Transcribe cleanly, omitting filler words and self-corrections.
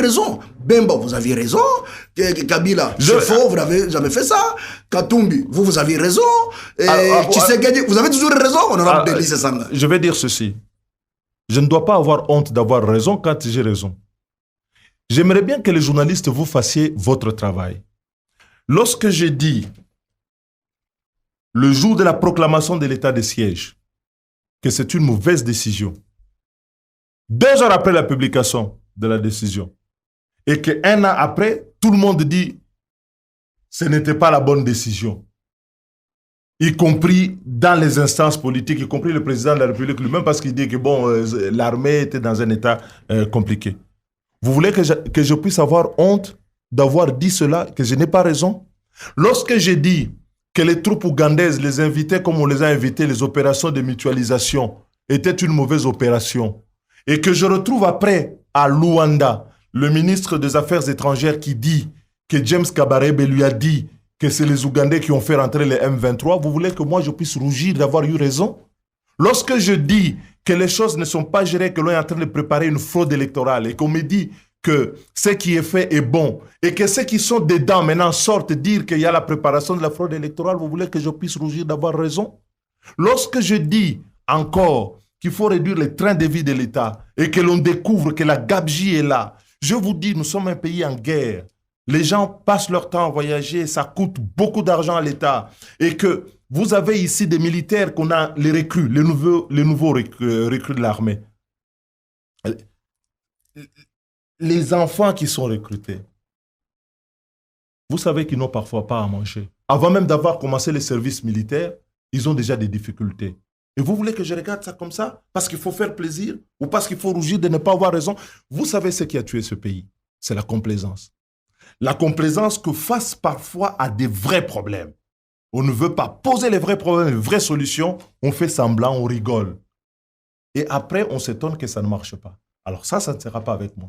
raison. Bemba, vous aviez raison. Kabila, c'est faux, vous n'avez jamais fait ça. Katumbi, vous avez raison. Tshisekedi, vous avez toujours raison, honorable Denis Sanga. Je vais dire ceci. Je ne dois pas avoir honte d'avoir raison quand j'ai raison. J'aimerais bien que les journalistes vous fassiez votre travail. Lorsque j'ai dit, le jour de la proclamation de l'état de siège, que c'est une mauvaise décision, 2 heures après la publication de la décision, et qu'un an après, tout le monde dit ce n'était pas la bonne décision, y compris dans les instances politiques, y compris le président de la République lui-même, parce qu'il dit que bon, l'armée était dans un état compliqué. Vous voulez que je puisse avoir honte d'avoir dit cela, que je n'ai pas raison? Lorsque j'ai dit que les troupes ougandaises les invitaient comme on les a invités, les opérations de mutualisation étaient une mauvaise opération, et que je retrouve après à Luanda le ministre des Affaires étrangères qui dit que James Kabarebe lui a dit que c'est les Ougandais qui ont fait rentrer les M23, vous voulez que moi je puisse rougir d'avoir eu raison? Lorsque je dis que les choses ne sont pas gérées, que l'on est en train de préparer une fraude électorale et qu'on me dit que ce qui est fait est bon et que ceux qui sont dedans maintenant sortent dire qu'il y a la préparation de la fraude électorale, vous voulez que je puisse rougir d'avoir raison? Lorsque je dis encore qu'il faut réduire les trains de vie de l'État et que l'on découvre que la gabegie est là, je vous dis, nous sommes un pays en guerre. Les gens passent leur temps à voyager, ça coûte beaucoup d'argent à l'État. Et que vous avez ici des militaires qu'on a, les recrues, les nouveaux recrues de l'armée. Les enfants qui sont recrutés, vous savez qu'ils n'ont parfois pas à manger. Avant même d'avoir commencé les services militaires, ils ont déjà des difficultés. Et vous voulez que je regarde ça comme ça? Parce qu'il faut faire plaisir? Ou parce qu'il faut rougir de ne pas avoir raison? Vous savez ce qui a tué ce pays? C'est la complaisance. La complaisance que face parfois à des vrais problèmes. On ne veut pas poser les vrais problèmes, les vraies solutions. On fait semblant, on rigole. Et après, on s'étonne que ça ne marche pas. Alors ça ne sera pas avec moi.